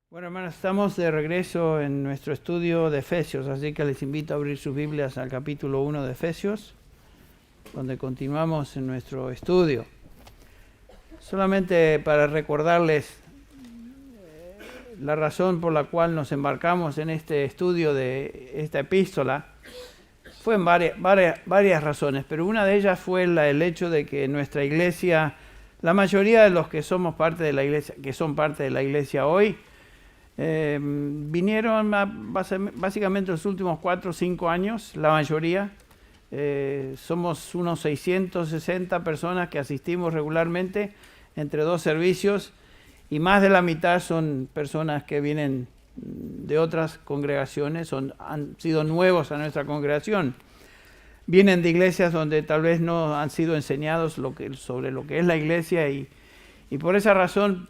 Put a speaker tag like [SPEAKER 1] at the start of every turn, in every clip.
[SPEAKER 1] Bueno, hermanos, estamos de regreso en nuestro estudio de Efesios, así que les invito a abrir sus Biblias al capítulo 1 de Efesios, donde continuamos en nuestro estudio. Solamente para recordarles la razón por la cual nos embarcamos en este estudio de esta epístola, fue en varias razones, pero una de ellas fue el hecho de que nuestra iglesia, la mayoría de los que somos parte de la iglesia, que son parte de la iglesia hoy, vinieron básicamente los últimos 4 o 5 años, la mayoría. Somos unos 660 personas que asistimos regularmente entre 2 servicios y más de la mitad son personas que vienen de otras congregaciones, han sido nuevos a nuestra congregación. Vienen de iglesias donde tal vez no han sido enseñados sobre lo que es la iglesia y por esa razón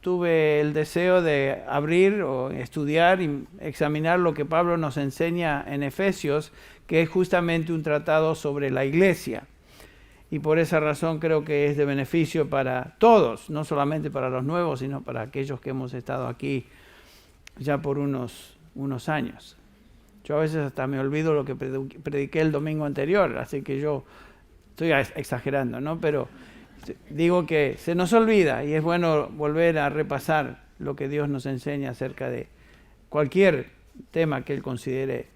[SPEAKER 1] tuve el deseo de abrir o estudiar y examinar lo que Pablo nos enseña en Efesios, que es justamente un tratado sobre la iglesia. Y por esa razón creo que es de beneficio para todos, no solamente para los nuevos, sino para aquellos que hemos estado aquí ya por unos años. Yo a veces hasta me olvido lo que prediqué el domingo anterior, así que yo estoy exagerando, ¿no? Pero digo que se nos olvida y es bueno volver a repasar lo que Dios nos enseña acerca de cualquier tema que Él considere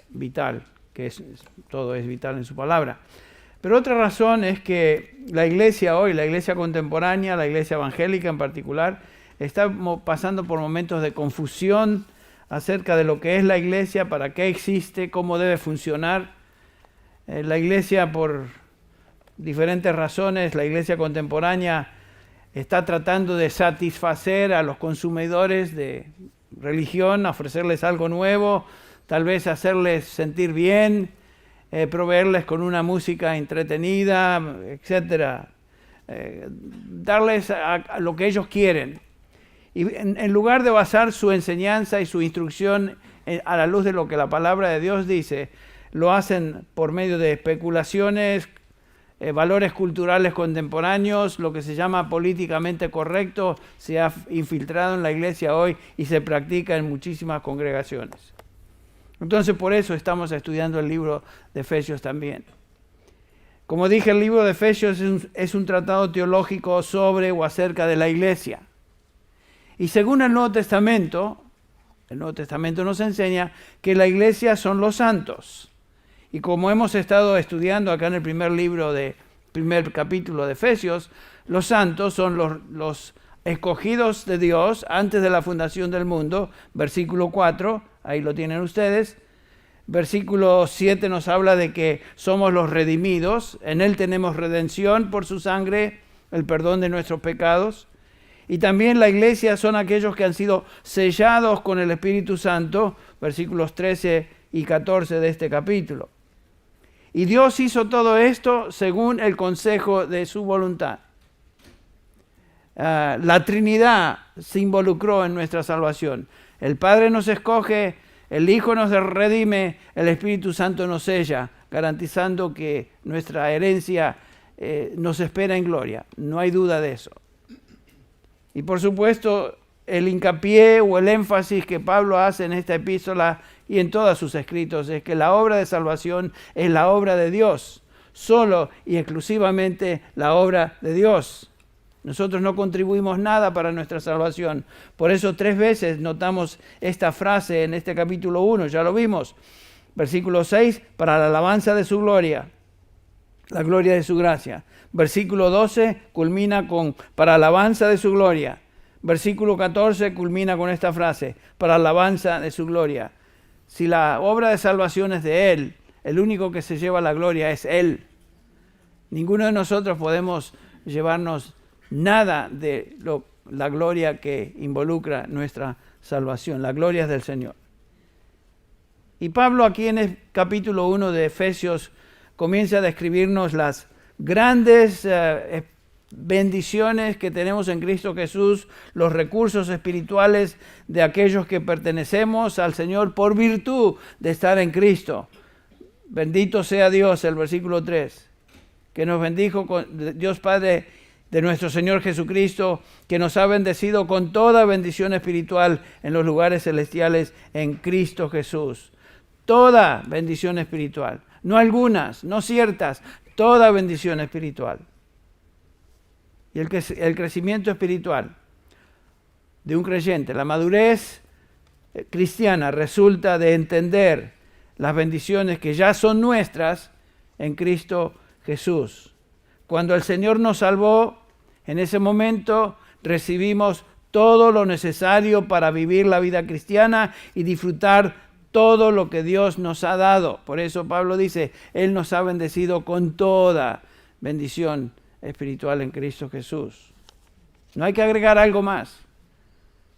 [SPEAKER 1] vital, que todo es vital en su palabra. Pero otra razón es que la iglesia hoy, la iglesia contemporánea, la iglesia evangélica en particular, está pasando por momentos de confusión acerca de lo que es la iglesia, para qué existe, cómo debe funcionar. La iglesia, por diferentes razones, la iglesia contemporánea está tratando de satisfacer a los consumidores de religión, ofrecerles algo nuevo, tal vez hacerles sentir bien, proveerles con una música entretenida, etcétera, darles a lo que ellos quieren. Y en lugar de basar su enseñanza y su instrucción a la luz de lo que la palabra de Dios dice, lo hacen por medio de especulaciones, valores culturales contemporáneos, lo que se llama políticamente correcto, se ha infiltrado en la iglesia hoy y se practica en muchísimas congregaciones. Entonces por eso estamos estudiando el libro de Efesios también. Como dije, el libro de Efesios es un tratado teológico sobre o acerca de la iglesia. Y según el Nuevo Testamento nos enseña que la iglesia son los santos. Y como hemos estado estudiando acá en el primer capítulo de Efesios, los santos son los escogidos de Dios antes de la fundación del mundo, versículo 4, ahí lo tienen ustedes. Versículo 7 nos habla de que somos los redimidos, en Él tenemos redención por su sangre, el perdón de nuestros pecados. Y también la iglesia son aquellos que han sido sellados con el Espíritu Santo, versículos 13 y 14 de este capítulo. Y Dios hizo todo esto según el consejo de su voluntad. La Trinidad se involucró en nuestra salvación. El Padre nos escoge, el Hijo nos redime, el Espíritu Santo nos sella, garantizando que nuestra herencia nos espera en gloria. No hay duda de eso. Y por supuesto, el hincapié o el énfasis que Pablo hace en esta epístola y en todos sus escritos es que la obra de salvación es la obra de Dios, solo y exclusivamente la obra de Dios. Nosotros no contribuimos nada para nuestra salvación. Por eso 3 veces notamos esta frase en este capítulo 1, ya lo vimos. Versículo 6, para la alabanza de su gloria, la gloria de su gracia. Versículo 12 culmina con para alabanza de su gloria. Versículo 14 culmina con esta frase, para alabanza de su gloria. Si la obra de salvación es de Él, el único que se lleva la gloria es Él. Ninguno de nosotros podemos llevarnos nada de la gloria que involucra nuestra salvación. La gloria es del Señor. Y Pablo aquí en el capítulo 1 de Efesios comienza a describirnos las grandes bendiciones que tenemos en Cristo Jesús, los recursos espirituales de aquellos que pertenecemos al Señor por virtud de estar en Cristo. Bendito sea Dios, el versículo 3, que nos bendijo con Dios Padre de nuestro Señor Jesucristo, que nos ha bendecido con toda bendición espiritual en los lugares celestiales en Cristo Jesús. Toda bendición espiritual, no algunas, no ciertas, toda bendición espiritual. Y el crecimiento espiritual de un creyente, la madurez cristiana resulta de entender las bendiciones que ya son nuestras en Cristo Jesús. Cuando el Señor nos salvó, en ese momento recibimos todo lo necesario para vivir la vida cristiana y disfrutar todo lo que Dios nos ha dado. Por eso Pablo dice, Él nos ha bendecido con toda bendición espiritual en Cristo Jesús. No hay que agregar algo más.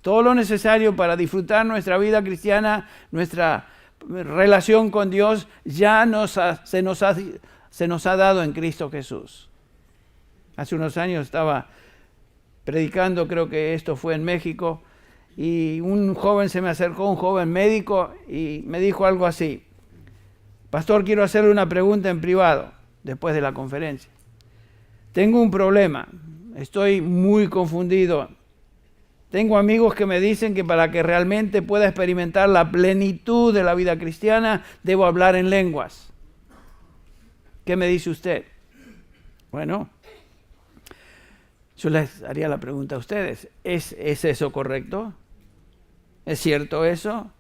[SPEAKER 1] Todo lo necesario para disfrutar nuestra vida cristiana, nuestra relación con Dios, ya se nos ha dado en Cristo Jesús. Hace unos años estaba predicando, creo que esto fue en México, y un joven se me acercó, un joven médico, y me dijo algo así: pastor, quiero hacerle una pregunta en privado, después de la conferencia. Tengo un problema, estoy muy confundido. Tengo amigos que me dicen que para que realmente pueda experimentar la plenitud de la vida cristiana, debo hablar en lenguas. ¿Qué me dice usted? Bueno, yo les haría la pregunta a ustedes. ¿Es eso correcto? ¿Es cierto eso?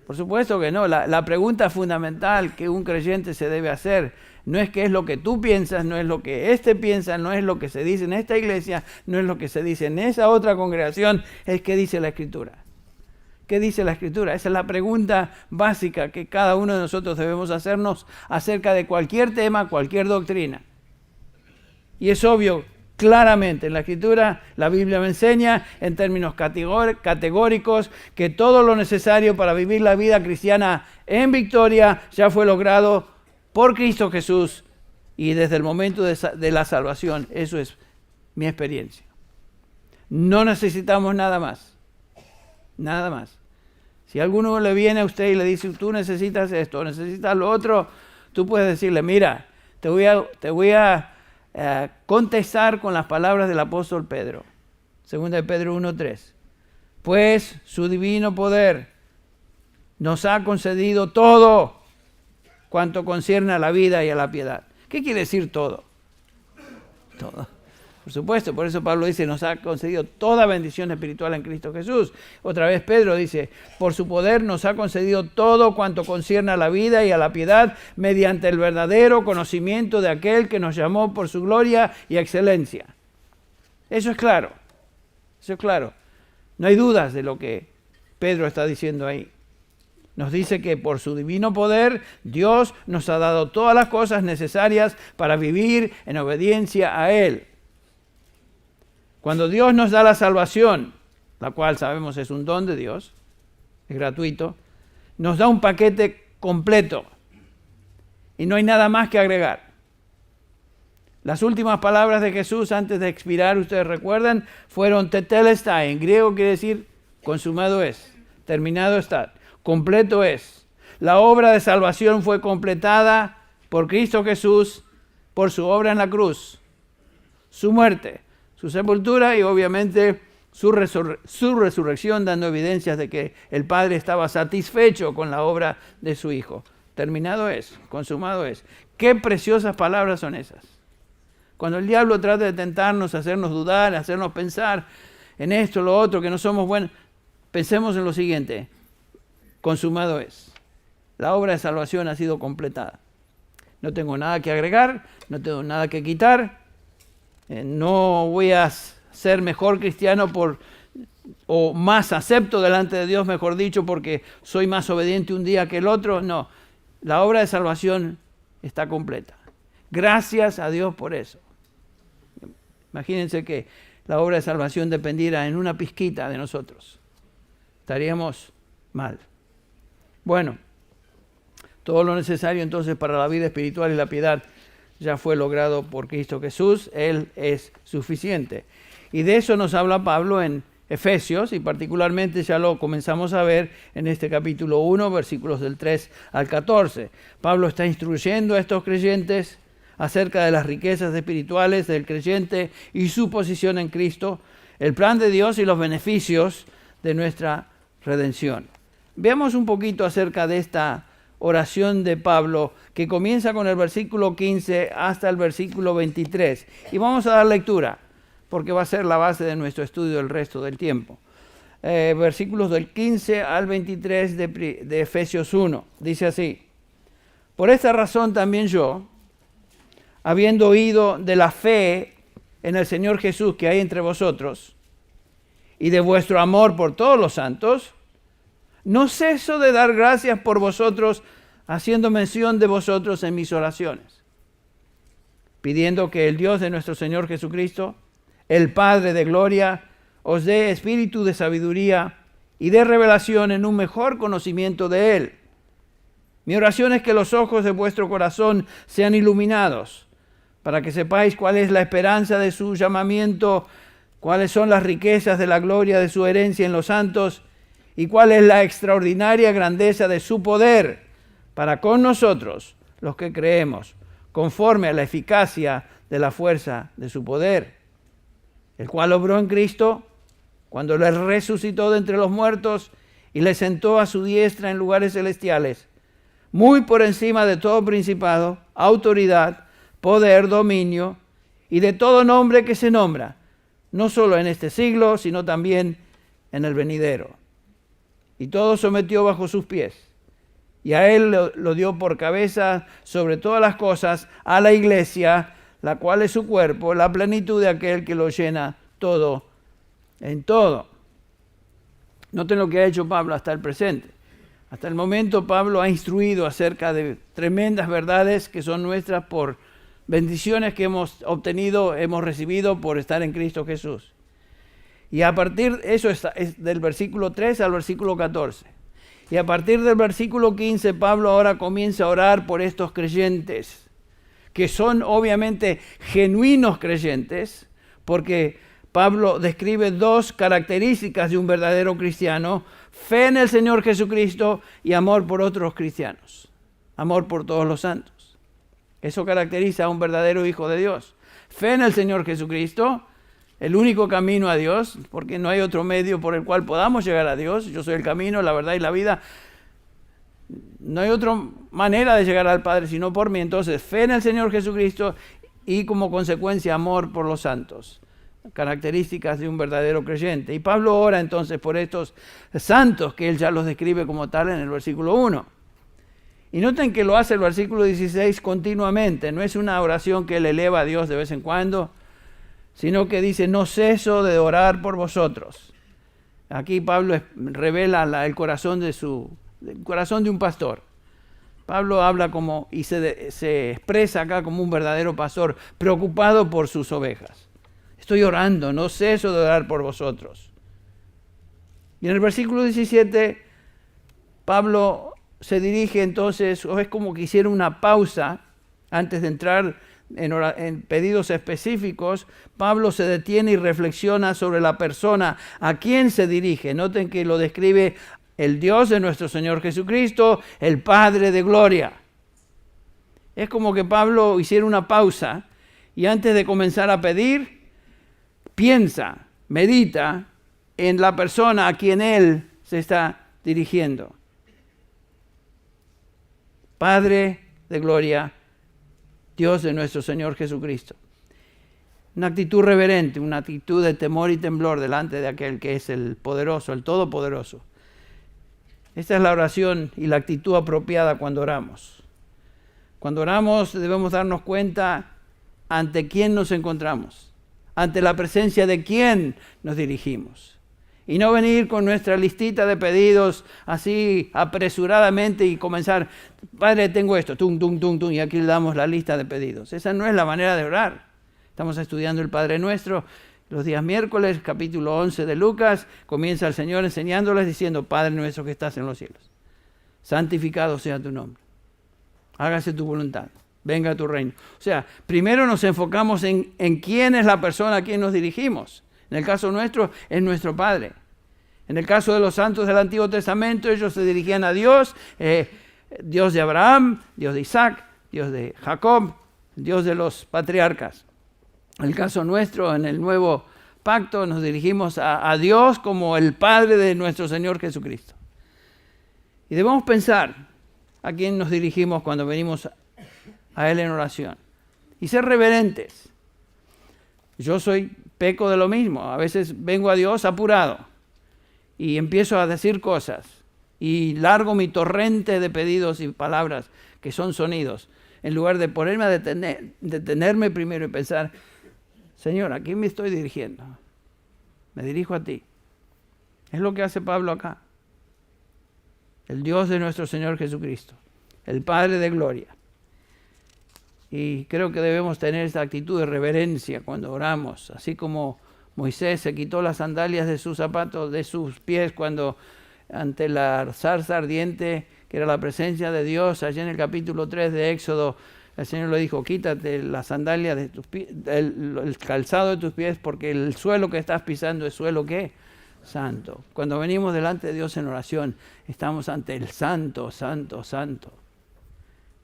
[SPEAKER 1] Por supuesto que no. La pregunta fundamental que un creyente se debe hacer no es qué es lo que tú piensas, no es lo que éste piensa, no es lo que se dice en esta iglesia, no es lo que se dice en esa otra congregación, es qué dice la Escritura. ¿Qué dice la Escritura? Esa es la pregunta básica que cada uno de nosotros debemos hacernos acerca de cualquier tema, cualquier doctrina. Y es obvio, claramente en la Escritura, la Biblia me enseña en términos categóricos que todo lo necesario para vivir la vida cristiana en victoria ya fue logrado por Cristo Jesús y desde el momento de la salvación. Eso es mi experiencia. No necesitamos nada más. Nada más. Si alguno le viene a usted y le dice, tú necesitas esto, necesitas lo otro, tú puedes decirle, mira, te voy a contestar con las palabras del apóstol Pedro. 2 de Pedro 1:3. Pues su divino poder nos ha concedido todo cuanto concierne a la vida y a la piedad. ¿Qué quiere decir todo? Todo. Por supuesto, por eso Pablo dice, nos ha concedido toda bendición espiritual en Cristo Jesús. Otra vez Pedro dice, por su poder nos ha concedido todo cuanto concierne a la vida y a la piedad, mediante el verdadero conocimiento de aquel que nos llamó por su gloria y excelencia. Eso es claro. Eso es claro. No hay dudas de lo que Pedro está diciendo ahí. Nos dice que por su divino poder, Dios nos ha dado todas las cosas necesarias para vivir en obediencia a Él. Cuando Dios nos da la salvación, la cual sabemos es un don de Dios, es gratuito, nos da un paquete completo y no hay nada más que agregar. Las últimas palabras de Jesús antes de expirar, ustedes recuerdan, fueron tetelestai. En griego quiere decir consumado es, terminado está. Completo es. La obra de salvación fue completada por Cristo Jesús, por su obra en la cruz, su muerte, su sepultura y obviamente su resurrección, dando evidencias de que el Padre estaba satisfecho con la obra de su Hijo. Terminado es, consumado es. Qué preciosas palabras son esas. Cuando el diablo trata de tentarnos, hacernos dudar, hacernos pensar en esto, lo otro, que no somos buenos, pensemos en lo siguiente. Consumado es. La obra de salvación ha sido completada. No tengo nada que agregar, no tengo nada que quitar. No voy a ser mejor cristiano o más acepto delante de Dios, mejor dicho, porque soy más obediente un día que el otro. No, la obra de salvación está completa. Gracias a Dios por eso. Imagínense que la obra de salvación dependiera en una pizquita de nosotros. Estaríamos mal. Bueno, todo lo necesario entonces para la vida espiritual y la piedad ya fue logrado por Cristo Jesús. Él es suficiente. Y de eso nos habla Pablo en Efesios, y particularmente ya lo comenzamos a ver en este capítulo 1, versículos del 3 al 14. Pablo está instruyendo a estos creyentes acerca de las riquezas espirituales del creyente y su posición en Cristo, el plan de Dios y los beneficios de nuestra redención. Veamos un poquito acerca de esta oración de Pablo, que comienza con el versículo 15 hasta el versículo 23. Y vamos a dar lectura, porque va a ser la base de nuestro estudio el resto del tiempo. Versículos del 15 al 23 de Efesios 1. Dice así: por esta razón también yo, habiendo oído de la fe en el Señor Jesús que hay entre vosotros, y de vuestro amor por todos los santos, no ceso de dar gracias por vosotros, haciendo mención de vosotros en mis oraciones, pidiendo que el Dios de nuestro Señor Jesucristo, el Padre de gloria, os dé espíritu de sabiduría y de revelación en un mejor conocimiento de Él. Mi oración es que los ojos de vuestro corazón sean iluminados, para que sepáis cuál es la esperanza de su llamamiento, cuáles son las riquezas de la gloria de su herencia en los santos, y cuál es la extraordinaria grandeza de su poder para con nosotros, los que creemos, conforme a la eficacia de la fuerza de su poder, el cual obró en Cristo cuando le resucitó de entre los muertos y le sentó a su diestra en lugares celestiales, muy por encima de todo principado, autoridad, poder, dominio y de todo nombre que se nombra, no solo en este siglo, sino también en el venidero. Y todo sometió bajo sus pies, y a él lo dio por cabeza sobre todas las cosas, a la iglesia, la cual es su cuerpo, la plenitud de aquel que lo llena todo en todo. Noten lo que ha hecho Pablo hasta el presente. Hasta el momento Pablo ha instruido acerca de tremendas verdades que son nuestras por bendiciones que hemos obtenido, hemos recibido por estar en Cristo Jesús. Y a partir, eso es del versículo 3 al versículo 14. Y a partir del versículo 15, Pablo ahora comienza a orar por estos creyentes, que son obviamente genuinos creyentes, porque Pablo describe dos características de un verdadero cristiano: fe en el Señor Jesucristo y amor por otros cristianos, amor por todos los santos. Eso caracteriza a un verdadero hijo de Dios. Fe en el Señor Jesucristo, el único camino a Dios, porque no hay otro medio por el cual podamos llegar a Dios. Yo soy el camino, la verdad y la vida. No hay otra manera de llegar al Padre sino por mí. Entonces, fe en el Señor Jesucristo y como consecuencia amor por los santos. Características de un verdadero creyente. Y Pablo ora entonces por estos santos que él ya los describe como tal en el versículo 1. Y noten que lo hace el versículo 16 continuamente. No es una oración que él eleva a Dios de vez en cuando, sino que dice: no ceso de orar por vosotros. Aquí Pablo revela el corazón de un pastor. Pablo habla como, y se expresa acá como un verdadero pastor, preocupado por sus ovejas. Estoy orando, no ceso de orar por vosotros. Y en el versículo 17, Pablo se dirige entonces, o es como que hiciera una pausa antes de entrar en pedidos específicos. Pablo se detiene y reflexiona sobre la persona a quien se dirige. Noten que lo describe el Dios de nuestro Señor Jesucristo, el Padre de gloria. Es como que Pablo hiciera una pausa y antes de comenzar a pedir, piensa, medita en la persona a quien él se está dirigiendo. Padre de gloria, Dios de nuestro Señor Jesucristo. Una actitud reverente, una actitud de temor y temblor delante de aquel que es el poderoso, el todopoderoso. Esta es la oración y la actitud apropiada cuando oramos. Cuando oramos debemos darnos cuenta ante quién nos encontramos, ante la presencia de quién nos dirigimos. Y no venir con nuestra listita de pedidos así apresuradamente y comenzar: Padre, tengo esto, tum, tum, tum, tum, y aquí le damos la lista de pedidos. Esa no es la manera de orar. Estamos estudiando el Padre Nuestro. Los días miércoles, capítulo 11 de Lucas, comienza el Señor enseñándoles diciendo: Padre nuestro que estás en los cielos, santificado sea tu nombre. Hágase tu voluntad. Venga a tu reino. O sea, primero nos enfocamos en quién es la persona a quien nos dirigimos. En el caso nuestro, es nuestro Padre. En el caso de los santos del Antiguo Testamento, ellos se dirigían a Dios, Dios de Abraham, Dios de Isaac, Dios de Jacob, el Dios de los patriarcas. En el caso nuestro, en el nuevo pacto, nos dirigimos a Dios como el Padre de nuestro Señor Jesucristo. Y debemos pensar a quién nos dirigimos cuando venimos a Él en oración. Y ser reverentes. Yo peco de lo mismo. A veces vengo a Dios apurado y empiezo a decir cosas y largo mi torrente de pedidos y palabras que son sonidos, en lugar de ponerme a detenerme primero y pensar, Señor, ¿a quién me estoy dirigiendo? Me dirijo a ti. Es lo que hace Pablo acá. El Dios de nuestro Señor Jesucristo, el Padre de gloria. Y creo que debemos tener esta actitud de reverencia cuando oramos, así como Moisés se quitó las sandalias de sus zapatos, de sus pies, cuando ante la zarza ardiente, que era la presencia de Dios, allá en el capítulo 3 de Éxodo, el Señor le dijo, quítate las sandalias de tus pies, el calzado de tus pies, porque el suelo que estás pisando es suelo ¿qué? Santo. Cuando venimos delante de Dios en oración, estamos ante el santo, santo, santo.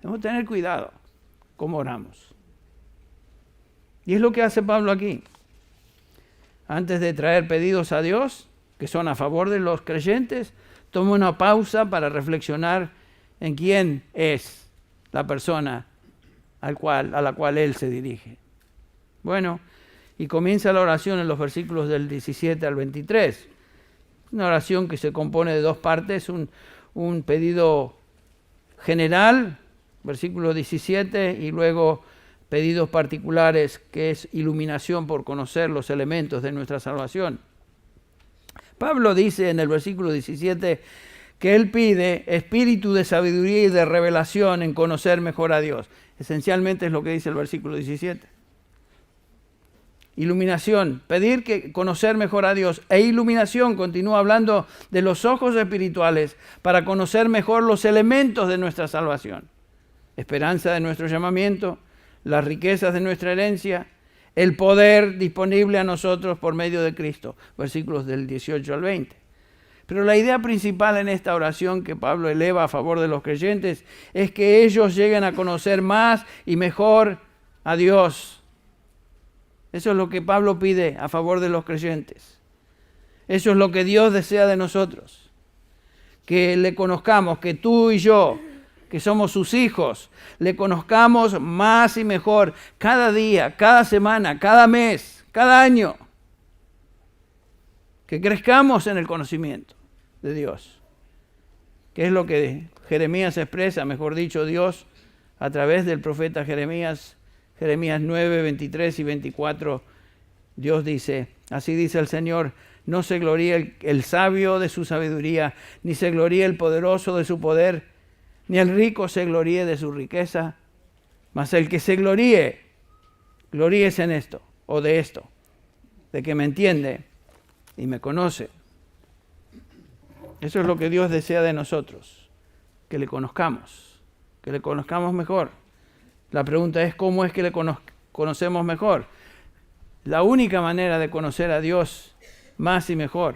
[SPEAKER 1] Debemos tener cuidado cómo oramos. Y es lo que hace Pablo aquí. Antes de traer pedidos a Dios, que son a favor de los creyentes, toma una pausa para reflexionar en quién es la persona a la cual él se dirige. Bueno, y comienza la oración en los versículos del 17 al 23. Una oración que se compone de dos partes, un pedido general, versículo 17, y luego pedidos particulares, que es iluminación por conocer los elementos de nuestra salvación. Pablo dice en el versículo 17 que él pide espíritu de sabiduría y de revelación en conocer mejor a Dios. Esencialmente es lo que dice el versículo 17. Iluminación, pedir que conocer mejor a Dios. E iluminación, continúa hablando de los ojos espirituales para conocer mejor los elementos de nuestra salvación. Esperanza de nuestro llamamiento, las riquezas de nuestra herencia, el poder disponible a nosotros por medio de Cristo. Versículos del 18 al 20. Pero la idea principal en esta oración que Pablo eleva a favor de los creyentes es que ellos lleguen a conocer más y mejor a Dios. Eso es lo que Pablo pide a favor de los creyentes. Eso es lo que Dios desea de nosotros. Que le conozcamos, que tú y yo, que somos sus hijos, le conozcamos más y mejor cada día, cada semana, cada mes, cada año. Que crezcamos en el conocimiento de Dios. Que es lo que Jeremías expresa, mejor dicho, Dios a través del profeta Jeremías. Jeremías 9, 23 y 24, Dios dice, así dice el Señor, no se gloríe el sabio de su sabiduría, ni se gloríe el poderoso de su poder, ni el rico se gloríe de su riqueza, mas el que se gloríe, gloríese en esto, o de esto, de que me entiende y me conoce. Eso es lo que Dios desea de nosotros, que le conozcamos mejor. La pregunta es, ¿cómo es que le conocemos mejor? La única manera de conocer a Dios más y mejor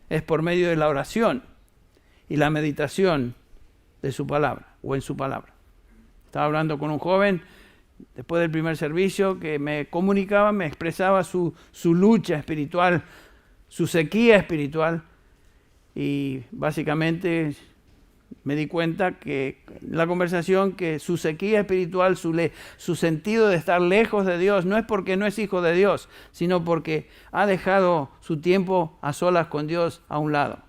[SPEAKER 1] es por medio de la oración y la meditación de su palabra o en su palabra. Estaba hablando con un joven después del primer servicio que me comunicaba, me expresaba su lucha espiritual, su sequía espiritual, y básicamente me di cuenta que la conversación, que su sequía espiritual, su sentido de estar lejos de Dios, no es porque no es hijo de Dios, sino porque ha dejado su tiempo a solas con Dios a un lado.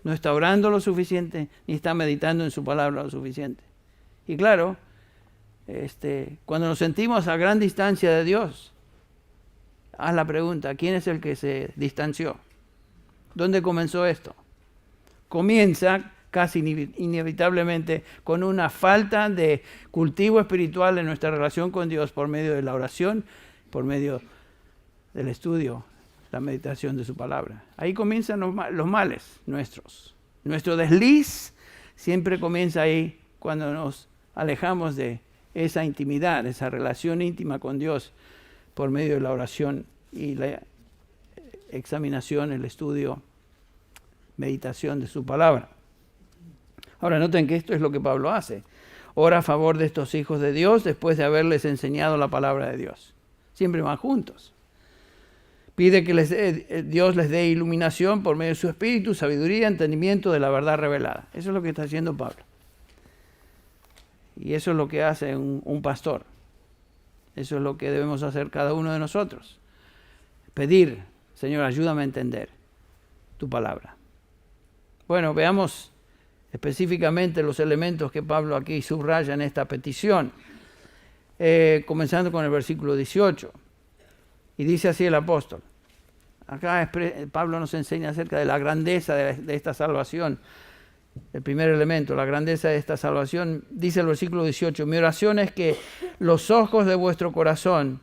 [SPEAKER 1] No está orando lo suficiente, ni está meditando en su palabra lo suficiente. Y claro, cuando nos sentimos a gran distancia de Dios, haz la pregunta, ¿quién es el que se distanció? ¿Dónde comenzó esto? Comienza casi inevitablemente con una falta de cultivo espiritual en nuestra relación con Dios por medio de la oración, por medio del estudio, la meditación de su palabra. Ahí comienzan los males nuestros. Nuestro desliz siempre comienza ahí cuando nos alejamos de esa intimidad, esa relación íntima con Dios por medio de la oración y la examinación, el estudio, meditación de su palabra. Ahora noten que esto es lo que Pablo hace. ora a favor de estos hijos de Dios después de haberles enseñado la palabra de Dios. Siempre van juntos. Pide que Dios les dé iluminación por medio de su espíritu, sabiduría, entendimiento de la verdad revelada. Eso es lo que está haciendo Pablo. Y eso es lo que hace un pastor. Eso es lo que debemos hacer cada uno de nosotros. Pedir, Señor, ayúdame a entender tu palabra. Bueno, veamos específicamente los elementos que Pablo aquí subraya en esta petición. Comenzando con el versículo 18. Y dice así el apóstol. Acá Pablo nos enseña acerca de la grandeza de esta salvación. El primer elemento, la grandeza de esta salvación. Dice el versículo 18, mi oración es que los ojos de vuestro corazón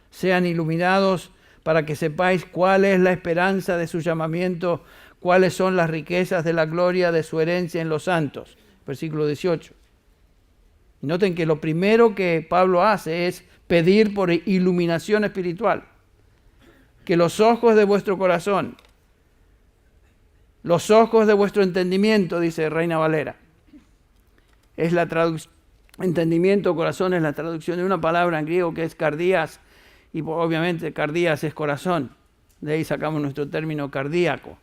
[SPEAKER 1] sean iluminados para que sepáis cuál es la esperanza de su llamamiento, cuáles son las riquezas de la gloria de su herencia en los santos. Versículo 18. Y noten que lo primero que Pablo hace es pedir por iluminación espiritual. Que los ojos de vuestro corazón, los ojos de vuestro entendimiento, dice Reina Valera. Es la traducción, entendimiento, corazón, es la traducción de una palabra en griego que es cardías, y obviamente cardías es corazón. De ahí sacamos nuestro término cardíaco,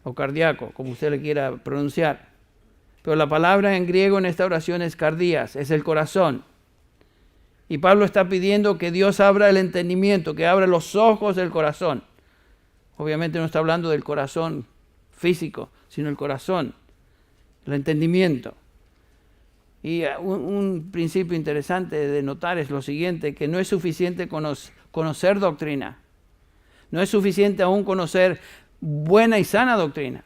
[SPEAKER 1] o cardíaco, como usted le quiera pronunciar. Pero la palabra en griego en esta oración es cardías, es el corazón. Y Pablo está pidiendo que Dios abra el entendimiento, que abra los ojos del corazón. Obviamente no está hablando del corazón físico, sino el corazón, el entendimiento. Y un principio interesante de notar es lo siguiente, que no es suficiente conocer doctrina. No es suficiente aún conocer buena y sana doctrina.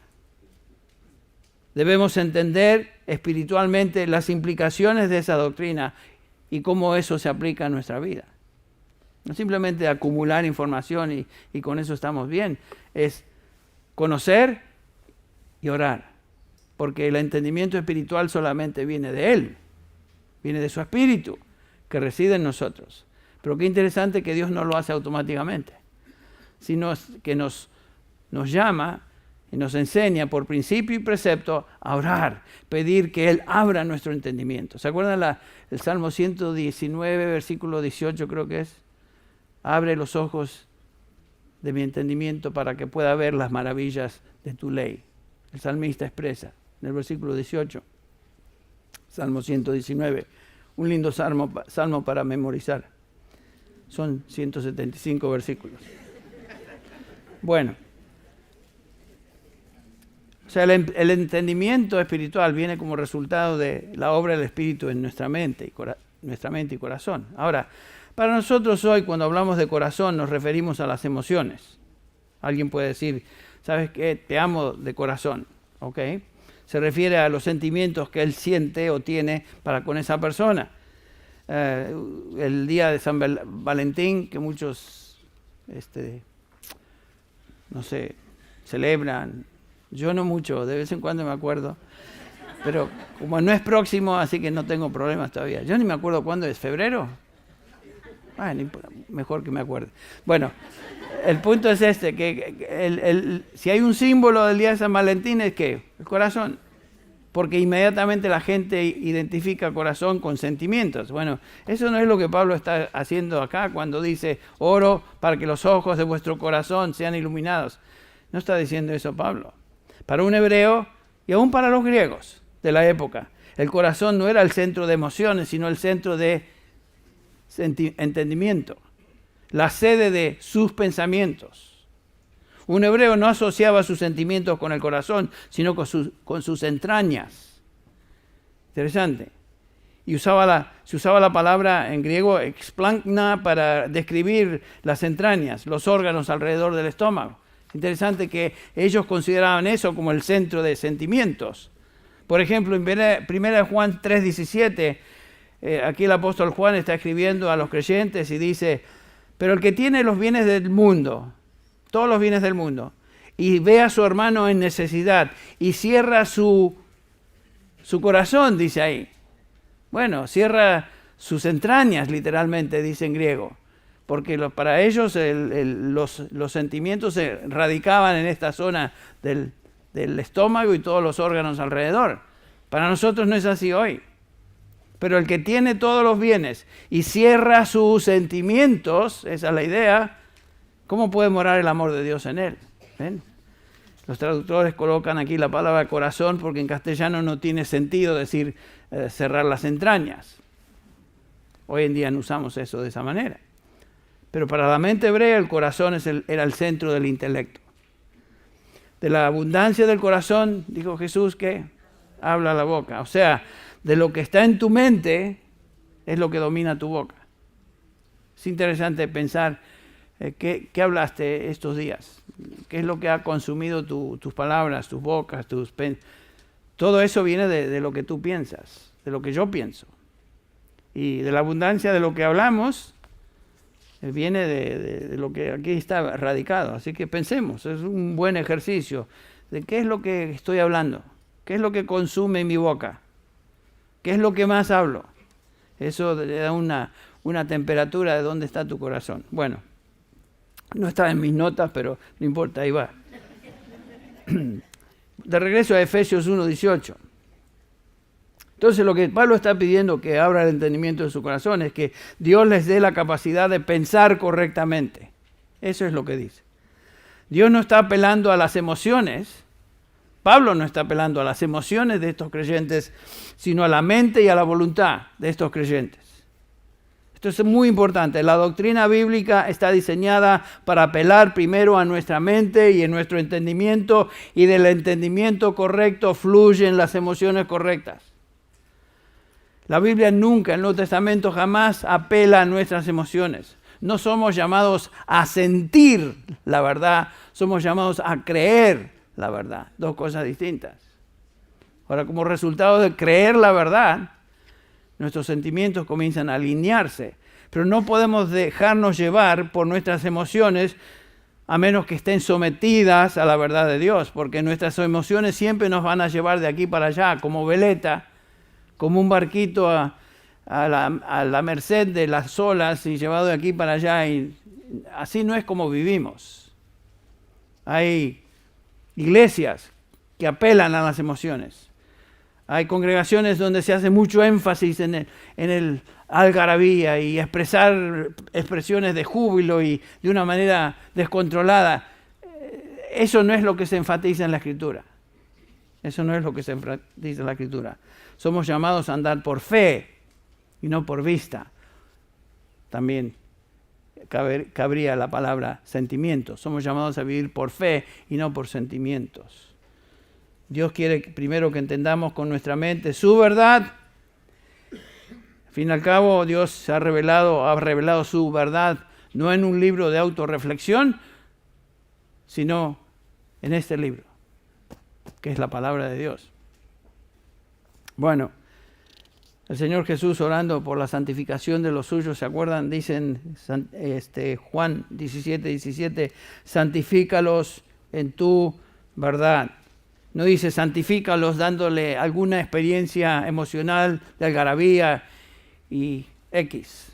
[SPEAKER 1] Debemos entender espiritualmente las implicaciones de esa doctrina y cómo eso se aplica a nuestra vida. No simplemente acumular información y con eso estamos bien. Es conocer y orar. Porque el entendimiento espiritual solamente viene de Él. Viene de su espíritu que reside en nosotros. Pero qué interesante que Dios no lo hace automáticamente. Sino que nos llama y nos enseña por principio y precepto a orar, pedir que Él abra nuestro entendimiento. ¿Se acuerdan el Salmo 119, versículo 18 creo que es? Abre los ojos de mi entendimiento para que pueda ver las maravillas de tu ley. El salmista expresa en el versículo 18, Salmo 119, un lindo salmo para memorizar. Son 175 versículos. Bueno. O sea, el entendimiento espiritual viene como resultado de la obra del Espíritu en nuestra mente y corazón. Ahora, para nosotros hoy, cuando hablamos de corazón, nos referimos a las emociones. Alguien puede decir, ¿sabes qué? Te amo de corazón, ¿ok? Se refiere a los sentimientos que él siente o tiene para con esa persona. El día de San Valentín, que muchos, celebran. Yo no mucho, de vez en cuando me acuerdo. Pero como no es próximo, así que no tengo problemas todavía. Yo ni me acuerdo cuándo es, ¿febrero? Mejor que me acuerde. Bueno, el punto es que si hay un símbolo del día de San Valentín es que el corazón. Porque inmediatamente la gente identifica corazón con sentimientos. Bueno, eso no es lo que Pablo está haciendo acá cuando dice, oro para que los ojos de vuestro corazón sean iluminados. No está diciendo eso Pablo. Para un hebreo y aún para los griegos de la época, el corazón no era el centro de emociones, sino el centro de entendimiento, la sede de sus pensamientos. Un hebreo no asociaba sus sentimientos con el corazón, sino con sus entrañas. Interesante. Y se usaba la palabra en griego explankna para describir las entrañas, los órganos alrededor del estómago. Interesante que ellos consideraban eso como el centro de sentimientos. Por ejemplo, en 1 Juan 3:17, aquí el apóstol Juan está escribiendo a los creyentes y dice, pero el que tiene los bienes del mundo, todos los bienes del mundo, y ve a su hermano en necesidad y cierra su corazón, dice ahí. Bueno, cierra sus entrañas, literalmente, dice en griego. Porque para ellos los sentimientos se radicaban en esta zona del estómago y todos los órganos alrededor. Para nosotros no es así hoy. Pero el que tiene todos los bienes y cierra sus sentimientos, esa es la idea, ¿cómo puede morar el amor de Dios en él? ¿Ven? Los traductores colocan aquí la palabra corazón porque en castellano no tiene sentido decir cerrar las entrañas. Hoy en día no usamos eso de esa manera. Pero para la mente hebrea el corazón era el centro del intelecto. De la abundancia del corazón, dijo Jesús, que habla la boca. O sea, de lo que está en tu mente es lo que domina tu boca. Es interesante pensar qué hablaste estos días. ¿Qué es lo que ha consumido tus palabras, tus bocas, todo eso viene de lo que tú piensas, de lo que yo pienso. Y de la abundancia de lo que hablamos, viene de lo que aquí está radicado. Así que pensemos, es un buen ejercicio de qué es lo que estoy hablando, qué es lo que consume mi boca, qué es lo que más hablo. Eso le da una temperatura de dónde está tu corazón. Bueno, no está en mis notas, pero no importa, ahí va. De regreso a Efesios 1:18. Entonces lo que Pablo está pidiendo que abra el entendimiento de su corazón es que Dios les dé la capacidad de pensar correctamente. Eso es lo que dice. Dios no está apelando a las emociones. Pablo no está apelando a las emociones de estos creyentes, sino a la mente y a la voluntad de estos creyentes. Esto es muy importante. La doctrina bíblica está diseñada para apelar primero a nuestra mente y en nuestro entendimiento, y del entendimiento correcto fluyen las emociones correctas. La Biblia nunca, el Nuevo Testamento jamás apela a nuestras emociones. No somos llamados a sentir la verdad, somos llamados a creer la verdad. Dos cosas distintas. Ahora, como resultado de creer la verdad, nuestros sentimientos comienzan a alinearse. Pero no podemos dejarnos llevar por nuestras emociones a menos que estén sometidas a la verdad de Dios, porque nuestras emociones siempre nos van a llevar de aquí para allá, como veleta, como un barquito a la merced de las olas y llevado de aquí para allá. Y así no es como vivimos. Hay iglesias que apelan a las emociones. Hay congregaciones donde se hace mucho énfasis en el algarabía y expresar expresiones de júbilo y de una manera descontrolada. Eso no es lo que se enfatiza en la Escritura. Eso no es lo que se enfatiza en la Escritura. Somos llamados a andar por fe y no por vista. También cabría la palabra sentimientos. Somos llamados a vivir por fe y no por sentimientos. Dios quiere primero que entendamos con nuestra mente su verdad. Al fin y al cabo, Dios ha revelado su verdad no en un libro de autorreflexión, sino en este libro, que es la palabra de Dios. Bueno, el Señor Jesús orando por la santificación de los suyos, ¿se acuerdan? Dicen Juan 17:17, santifícalos en tu verdad. No dice santifícalos dándole alguna experiencia emocional de algarabía y X,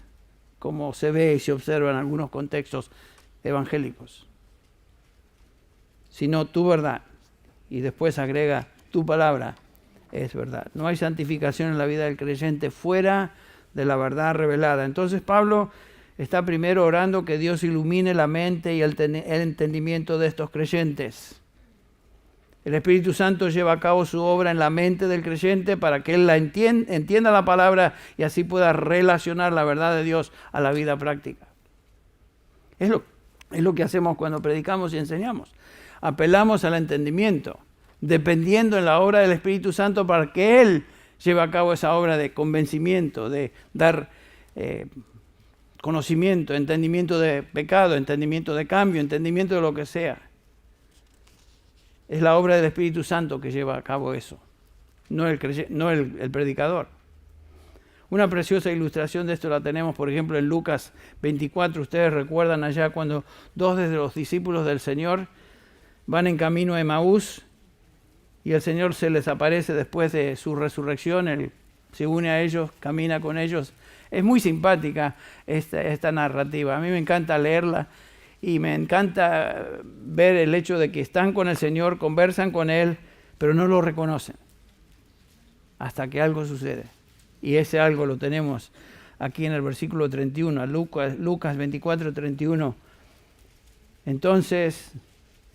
[SPEAKER 1] como se ve y se observa en algunos contextos evangélicos, sino tu verdad. Y después agrega tu palabra. Es verdad. No hay santificación en la vida del creyente fuera de la verdad revelada. Entonces Pablo está primero orando que Dios ilumine la mente y el entendimiento de estos creyentes. El Espíritu Santo lleva a cabo su obra en la mente del creyente para que él entienda la palabra y así pueda relacionar la verdad de Dios a la vida práctica. Es lo que hacemos cuando predicamos y enseñamos. Apelamos al entendimiento, dependiendo en la obra del Espíritu Santo para que Él lleve a cabo esa obra de convencimiento, de dar conocimiento, entendimiento de pecado, entendimiento de cambio, entendimiento de lo que sea. Es la obra del Espíritu Santo que lleva a cabo eso, no el predicador. Una preciosa ilustración de esto la tenemos, por ejemplo, en Lucas 24. Ustedes recuerdan allá cuando dos de los discípulos del Señor van en camino a Emaús, y el Señor se les aparece después de su resurrección, Él se une a ellos, camina con ellos. Es muy simpática esta narrativa, a mí me encanta leerla y me encanta ver el hecho de que están con el Señor, conversan con Él, pero no lo reconocen hasta que algo sucede. Y ese algo lo tenemos aquí en el versículo 31, Lucas 24, 31. Entonces,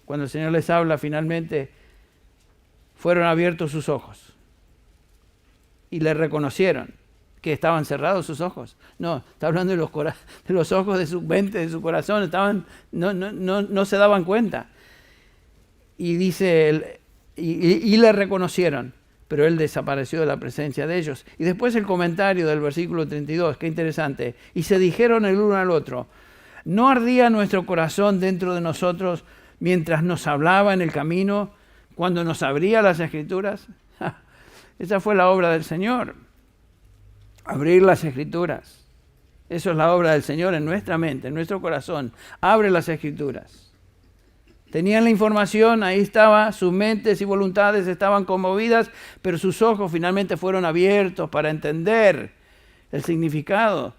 [SPEAKER 1] cuando el Señor les habla, finalmente fueron abiertos sus ojos y le reconocieron. ¿Que estaban cerrados sus ojos? No, está hablando de los ojos de su mente, de su corazón. No se daban cuenta. Y dice, y le reconocieron, pero él desapareció de la presencia de ellos. Y después el comentario del versículo 32, qué interesante. Y se dijeron el uno al otro, ¿no ardía nuestro corazón dentro de nosotros mientras nos hablaba en el camino, cuando nos abría las Escrituras? Esa fue la obra del Señor. Abrir las Escrituras. Eso es la obra del Señor en nuestra mente, en nuestro corazón. Abre las Escrituras. Tenían la información, ahí estaba, sus mentes y voluntades estaban conmovidas, pero sus ojos finalmente fueron abiertos para entender el significado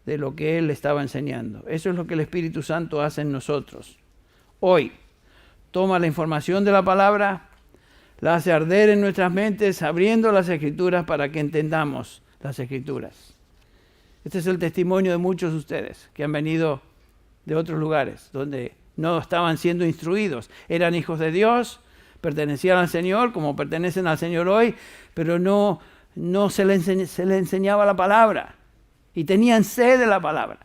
[SPEAKER 1] de lo que Él estaba enseñando. Eso es lo que el Espíritu Santo hace en nosotros. Hoy, toma la información de la palabra, la hace arder en nuestras mentes, abriendo las Escrituras para que entendamos las Escrituras. Este es el testimonio de muchos de ustedes que han venido de otros lugares donde no estaban siendo instruidos. Eran hijos de Dios, pertenecían al Señor como pertenecen al Señor hoy, pero no se les enseñaba la palabra y tenían sed de la palabra.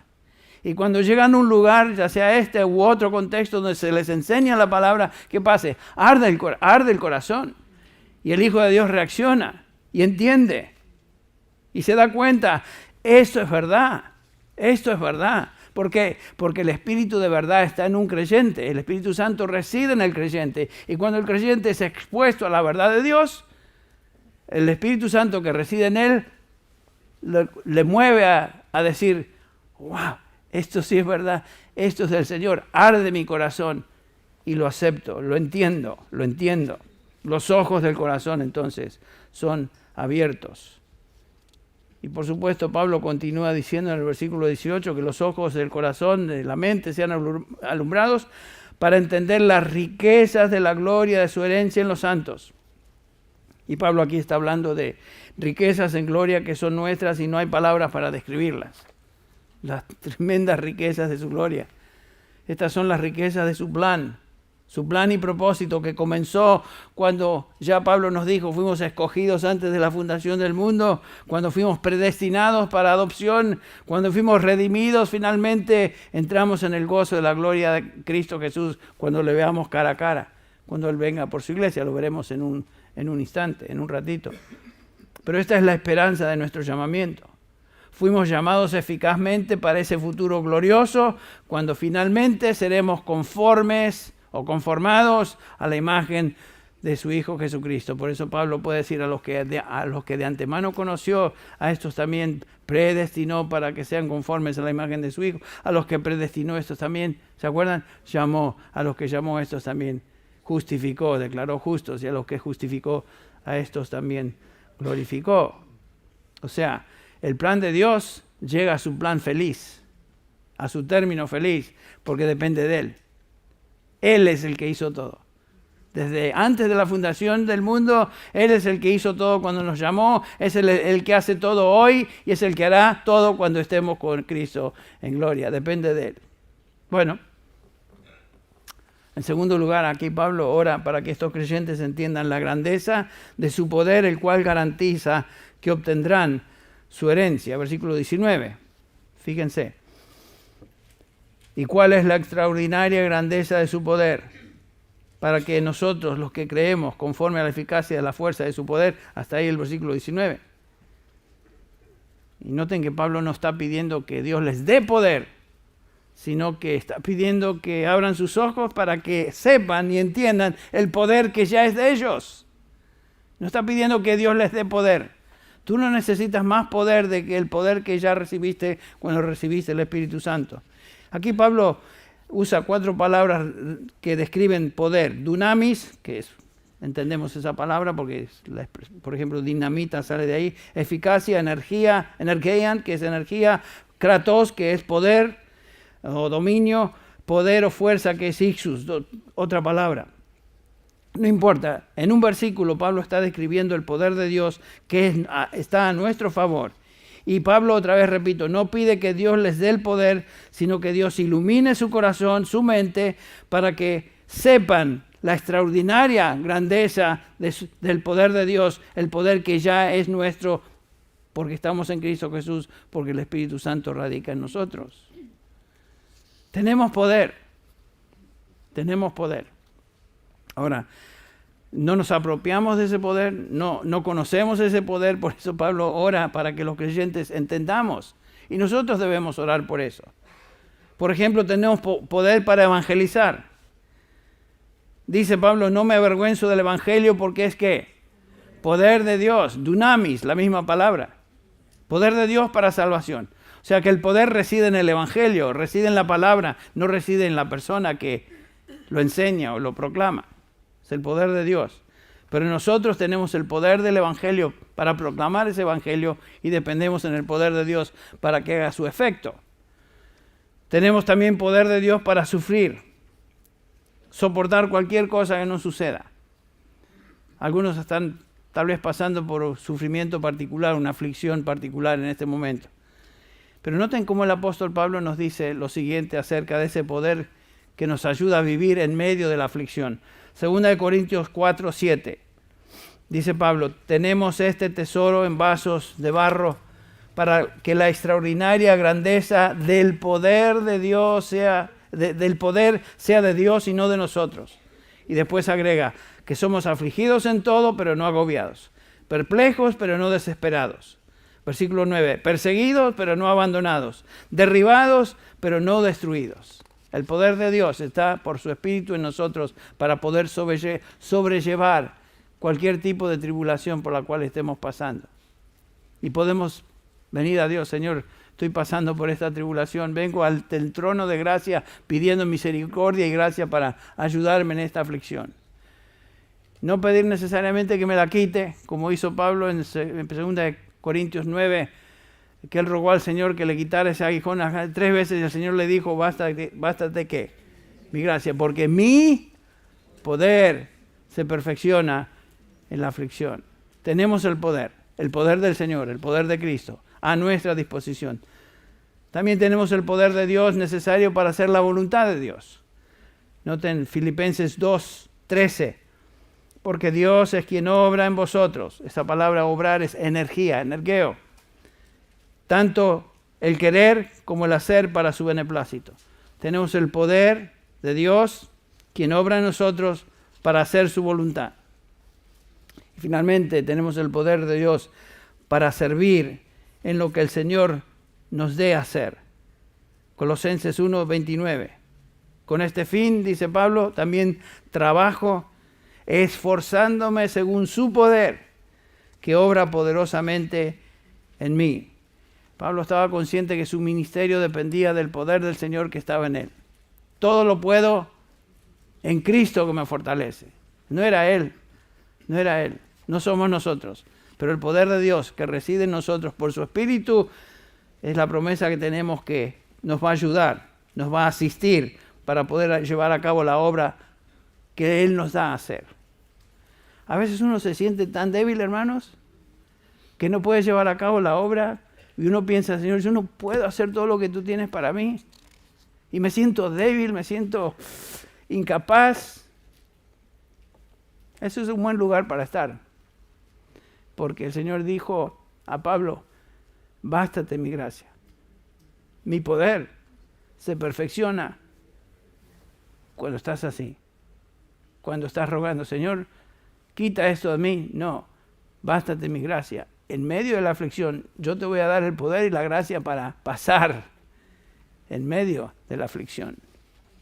[SPEAKER 1] Y cuando llegan a un lugar, ya sea este u otro contexto donde se les enseña la palabra, ¿qué pasa? Arde el corazón. Y el Hijo de Dios reacciona y entiende. Y se da cuenta, esto es verdad, esto es verdad. ¿Por qué? Porque el Espíritu de verdad está en un creyente. El Espíritu Santo reside en el creyente. Y cuando el creyente es expuesto a la verdad de Dios, el Espíritu Santo que reside en él le mueve a decir, wow, esto sí es verdad, esto es del Señor, arde mi corazón y lo acepto, lo entiendo. Los ojos del corazón entonces son abiertos. Y por supuesto Pablo continúa diciendo en el versículo 18 que los ojos del corazón, de la mente sean alumbrados para entender las riquezas de la gloria de su herencia en los santos. Y Pablo aquí está hablando de riquezas en gloria que son nuestras y no hay palabras para describirlas. Las tremendas riquezas de su gloria. Estas son las riquezas de su plan y propósito que comenzó cuando ya Pablo nos dijo, fuimos escogidos antes de la fundación del mundo, cuando fuimos predestinados para adopción, cuando fuimos redimidos, finalmente entramos en el gozo de la gloria de Cristo Jesús cuando le veamos cara a cara, cuando Él venga por su iglesia, lo veremos en un instante, en un ratito. Pero esta es la esperanza de nuestro llamamiento. Fuimos llamados eficazmente para ese futuro glorioso, cuando finalmente seremos conformes o conformados a la imagen de su Hijo Jesucristo. Por eso Pablo puede decir a los que de antemano conoció, a estos también predestinó para que sean conformes a la imagen de su Hijo. A los que predestinó, estos también, ¿se acuerdan? Llamó. A los que llamó, estos también justificó, declaró justos. Y a los que justificó, a estos también glorificó. O sea, el plan de Dios llega a su plan feliz, a su término feliz, porque depende de Él. Él es el que hizo todo. Desde antes de la fundación del mundo, Él es el que hizo todo cuando nos llamó, es el que hace todo hoy y es el que hará todo cuando estemos con Cristo en gloria. Depende de Él. Bueno, en segundo lugar, aquí Pablo ora para que estos creyentes entiendan la grandeza de su poder, el cual garantiza que obtendrán su herencia. Versículo 19. Fíjense. ¿Y cuál es la extraordinaria grandeza de su poder? Para que nosotros, los que creemos, conforme a la eficacia de la fuerza de su poder, hasta ahí el versículo 19. Y noten que Pablo no está pidiendo que Dios les dé poder, sino que está pidiendo que abran sus ojos para que sepan y entiendan el poder que ya es de ellos. No está pidiendo que Dios les dé poder. Tú no necesitas más poder de que el poder que ya recibiste cuando recibiste el Espíritu Santo. Aquí Pablo usa 4 palabras que describen poder. Dunamis, que es, entendemos esa palabra porque, por ejemplo, dinamita sale de ahí. Eficacia, energía, energeian, que es energía. Kratos, que es poder o dominio. Poder o fuerza, que es ixus, otra palabra. No importa, en un versículo Pablo está describiendo el poder de Dios que está a nuestro favor. Y Pablo, otra vez repito, no pide que Dios les dé el poder, sino que Dios ilumine su corazón, su mente, para que sepan la extraordinaria grandeza del poder de Dios, el poder que ya es nuestro porque estamos en Cristo Jesús, porque el Espíritu Santo radica en nosotros. Tenemos poder. Tenemos poder. Ahora, no nos apropiamos de ese poder, no conocemos ese poder, por eso Pablo ora para que los creyentes entendamos. Y nosotros debemos orar por eso. Por ejemplo, tenemos poder para evangelizar. Dice Pablo, no me avergüenzo del evangelio porque es que poder de Dios, dunamis, la misma palabra. Poder de Dios para salvación. O sea que el poder reside en el evangelio, reside en la palabra, no reside en la persona que lo enseña o lo proclama. Es el poder de Dios. Pero nosotros tenemos el poder del evangelio para proclamar ese evangelio y dependemos en el poder de Dios para que haga su efecto. Tenemos también poder de Dios para sufrir, soportar cualquier cosa que nos suceda. Algunos están tal vez pasando por un sufrimiento particular, una aflicción particular en este momento. Pero noten cómo el apóstol Pablo nos dice lo siguiente acerca de ese poder que nos ayuda a vivir en medio de la aflicción. 2 Corintios 4, 7. Dice Pablo, tenemos este tesoro en vasos de barro para que la extraordinaria grandeza del poder de Dios sea de Dios y no de nosotros. Y después agrega que somos afligidos en todo, pero no agobiados. Perplejos, pero no desesperados. Versículo 9. Perseguidos, pero no abandonados. Derribados, pero no destruidos. El poder de Dios está por su Espíritu en nosotros para poder sobrellevar cualquier tipo de tribulación por la cual estemos pasando. Y podemos venir a Dios, Señor, estoy pasando por esta tribulación, vengo al trono de gracia pidiendo misericordia y gracia para ayudarme en esta aflicción. No pedir necesariamente que me la quite, como hizo Pablo en 2 Corintios 9, que él rogó al Señor que le quitara ese aguijón 3 veces y el Señor le dijo, bástate ¿qué? Mi gracia, porque mi poder se perfecciona en la aflicción. Tenemos el poder del Señor, el poder de Cristo, a nuestra disposición. También tenemos el poder de Dios necesario para hacer la voluntad de Dios. Noten Filipenses 2, 13. Porque Dios es quien obra en vosotros. Esa palabra obrar es energía, energeo. Tanto el querer como el hacer para su beneplácito. Tenemos el poder de Dios, quien obra en nosotros para hacer su voluntad. Y finalmente tenemos el poder de Dios para servir en lo que el Señor nos dé hacer. Colosenses 1, 29. Con este fin, dice Pablo, también trabajo esforzándome según su poder, que obra poderosamente en mí. Pablo estaba consciente que su ministerio dependía del poder del Señor que estaba en él. Todo lo puedo en Cristo que me fortalece. No era él, no somos nosotros. Pero el poder de Dios que reside en nosotros por su Espíritu es la promesa que tenemos que nos va a ayudar, nos va a asistir para poder llevar a cabo la obra que Él nos da a hacer. A veces uno se siente tan débil, hermanos, que no puede llevar a cabo la obra y uno piensa, Señor, yo no puedo hacer todo lo que tú tienes para mí. Y me siento débil, me siento incapaz. Eso es un buen lugar para estar. Porque el Señor dijo a Pablo, bástate mi gracia. Mi poder se perfecciona cuando estás así. Cuando estás rogando, Señor, quita esto de mí. No, bástate mi gracia. En medio de la aflicción, yo te voy a dar el poder y la gracia para pasar en medio de la aflicción.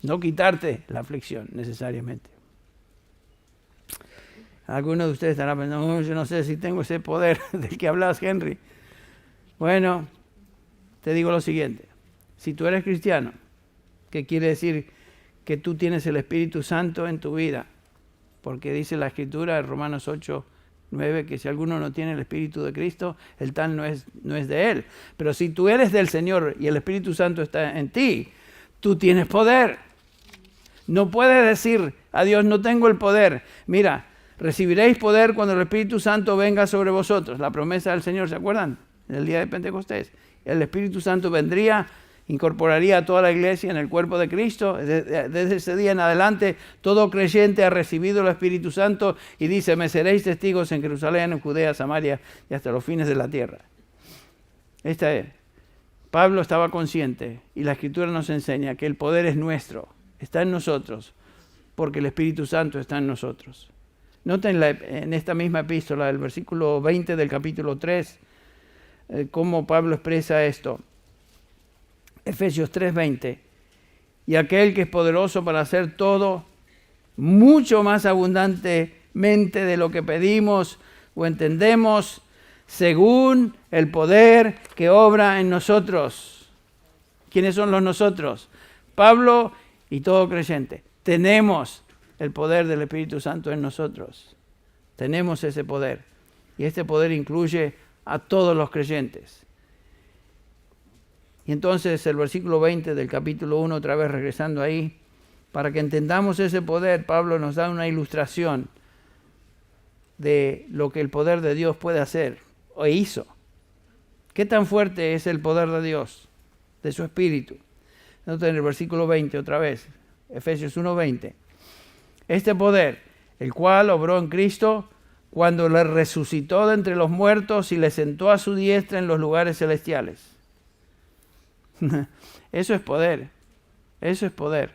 [SPEAKER 1] No quitarte la aflicción necesariamente. Algunos de ustedes estarán pensando, yo no sé si tengo ese poder del que hablabas, Henry. Bueno, te digo lo siguiente. Si tú eres cristiano, ¿qué quiere decir? Que tú tienes el Espíritu Santo en tu vida. Porque dice la Escritura en Romanos 8, 9, que si alguno no tiene el Espíritu de Cristo, el tal no es de Él. Pero si tú eres del Señor y el Espíritu Santo está en ti, tú tienes poder. No puedes decir a Dios, no tengo el poder. Mira, recibiréis poder cuando el Espíritu Santo venga sobre vosotros. La promesa del Señor, ¿se acuerdan? En el día de Pentecostés. El Espíritu Santo vendría, incorporaría a toda la iglesia en el cuerpo de Cristo. Desde ese día en adelante, todo creyente ha recibido el Espíritu Santo y dice, me seréis testigos en Jerusalén, en Judea, Samaria y hasta los fines de la tierra. Pablo estaba consciente y la Escritura nos enseña que el poder es nuestro, está en nosotros, porque el Espíritu Santo está en nosotros. Noten en esta misma epístola, el versículo 20 del capítulo 3, cómo Pablo expresa esto. Efesios 3:20. Y aquel que es poderoso para hacer todo mucho más abundantemente de lo que pedimos o entendemos, según el poder que obra en nosotros. ¿Quiénes son los nosotros? Pablo y todo creyente. Tenemos el poder del Espíritu Santo en nosotros. Tenemos ese poder. Y este poder incluye a todos los creyentes. Y entonces el versículo 20 del capítulo 1, otra vez regresando ahí, para que entendamos ese poder, Pablo nos da una ilustración de lo que el poder de Dios puede hacer o hizo. ¿Qué tan fuerte es el poder de Dios, de su Espíritu? Noten en el versículo 20 otra vez, Efesios 1:20. Este poder, el cual obró en Cristo cuando le resucitó de entre los muertos y le sentó a su diestra en los lugares celestiales. Eso es poder. Eso es poder.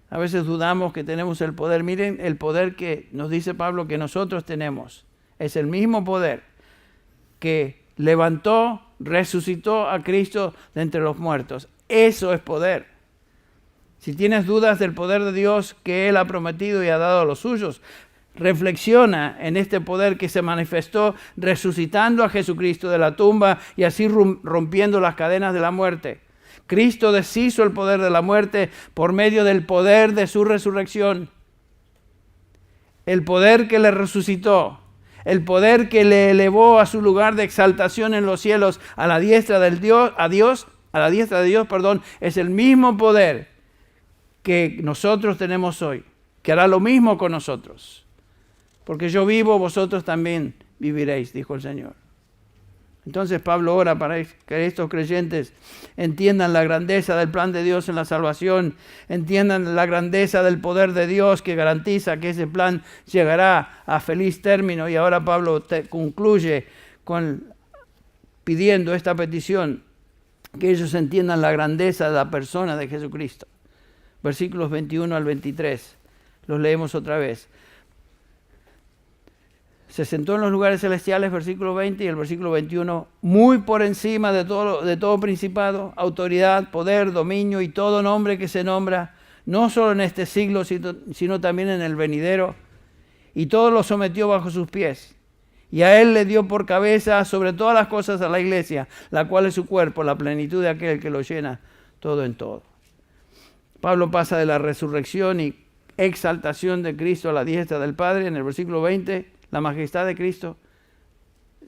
[SPEAKER 1] A veces dudamos que tenemos el poder. Miren el poder que nos dice Pablo que nosotros tenemos. Es el mismo poder que levantó, resucitó a Cristo de entre los muertos. Eso es poder. Si tienes dudas del poder de Dios que Él ha prometido y ha dado a los suyos, reflexiona en este poder que se manifestó resucitando a Jesucristo de la tumba y así rompiendo las cadenas de la muerte. Cristo deshizo el poder de la muerte por medio del poder de su resurrección. El poder que le resucitó, el poder que le elevó a su lugar de exaltación en los cielos a la diestra de Dios, es el mismo poder que nosotros tenemos hoy, que hará lo mismo con nosotros. Porque yo vivo, vosotros también viviréis, dijo el Señor. Entonces Pablo ora para que estos creyentes entiendan la grandeza del plan de Dios en la salvación, entiendan la grandeza del poder de Dios que garantiza que ese plan llegará a feliz término. Y ahora Pablo concluye pidiendo esta petición, que ellos entiendan la grandeza de la persona de Jesucristo. Versículos 21 al 23, los leemos otra vez. Se sentó en los lugares celestiales, versículo 20, y el versículo 21, muy por encima de todo principado, autoridad, poder, dominio y todo nombre que se nombra, no solo en este siglo, sino también en el venidero, y todo lo sometió bajo sus pies. Y a Él le dio por cabeza sobre todas las cosas a la iglesia, la cual es su cuerpo, la plenitud de aquel que lo llena todo en todo. Pablo pasa de la resurrección y exaltación de Cristo a la diestra del Padre, en el versículo 20, la majestad de Cristo,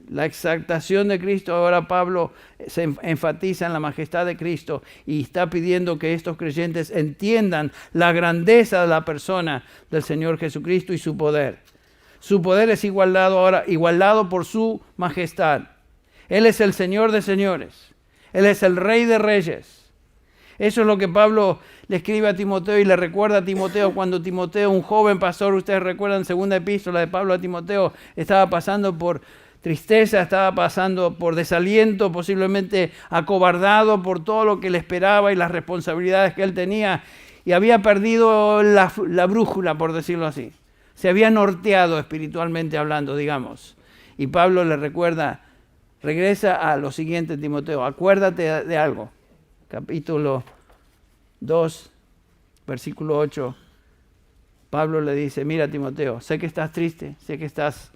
[SPEAKER 1] la exaltación de Cristo. Ahora Pablo se enfatiza en la majestad de Cristo y está pidiendo que estos creyentes entiendan la grandeza de la persona del Señor Jesucristo y su poder. Su poder es igualado por su majestad. Él es el Señor de señores. Él es el Rey de reyes. Eso es lo que Pablo le escribe a Timoteo y le recuerda a Timoteo cuando Timoteo, un joven pastor, ustedes recuerdan, segunda epístola de Pablo a Timoteo, estaba pasando por tristeza, estaba pasando por desaliento, posiblemente acobardado por todo lo que le esperaba y las responsabilidades que él tenía, y había perdido la brújula, por decirlo así. Se había norteado espiritualmente hablando, digamos. Y Pablo le recuerda, regresa a lo siguiente, Timoteo, acuérdate de algo. Capítulo 2, versículo 8, Pablo le dice, mira Timoteo, sé que estás triste, sé que estás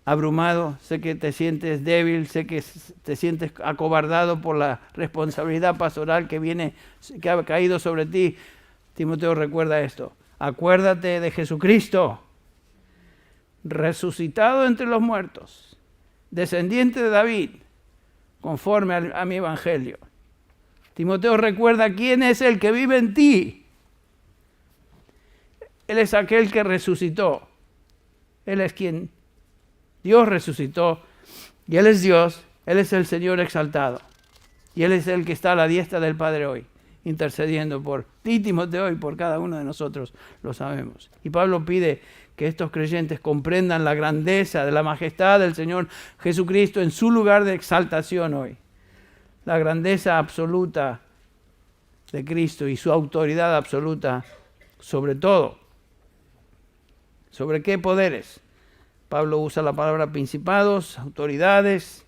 [SPEAKER 1] abrumado, sé que te sientes débil, sé que te sientes acobardado por la responsabilidad pastoral que ha caído sobre ti. Timoteo, recuerda esto, acuérdate de Jesucristo, resucitado entre los muertos, descendiente de David, conforme a mi evangelio. Timoteo, recuerda quién es el que vive en ti. Él es aquel que resucitó. Él es quien Dios resucitó. Y Él es Dios. Él es el Señor exaltado. Y Él es el que está a la diestra del Padre hoy, intercediendo por ti, Timoteo, y por cada uno de nosotros, lo sabemos. Y Pablo pide que estos creyentes comprendan la grandeza de la majestad del Señor Jesucristo en su lugar de exaltación hoy. La grandeza absoluta de Cristo y su autoridad absoluta sobre todo. ¿Sobre qué poderes? Pablo usa la palabra principados, autoridades.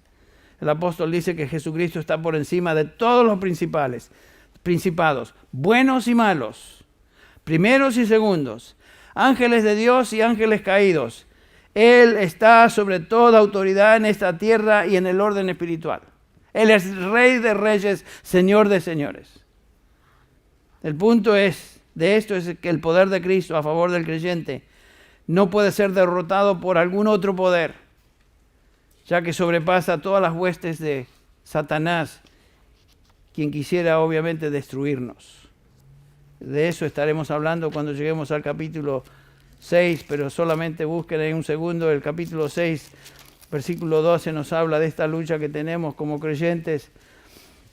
[SPEAKER 1] El apóstol dice que Jesucristo está por encima de todos los principados, buenos y malos, primeros y segundos, ángeles de Dios y ángeles caídos. Él está sobre toda autoridad en esta tierra y en el orden espiritual. Él es Rey de reyes, Señor de señores. El punto de esto es que el poder de Cristo a favor del creyente no puede ser derrotado por algún otro poder, ya que sobrepasa todas las huestes de Satanás, quien quisiera obviamente destruirnos. De eso estaremos hablando cuando lleguemos al capítulo 6, pero solamente busquen ahí un segundo. El capítulo 6, versículo 12 nos habla de esta lucha que tenemos como creyentes.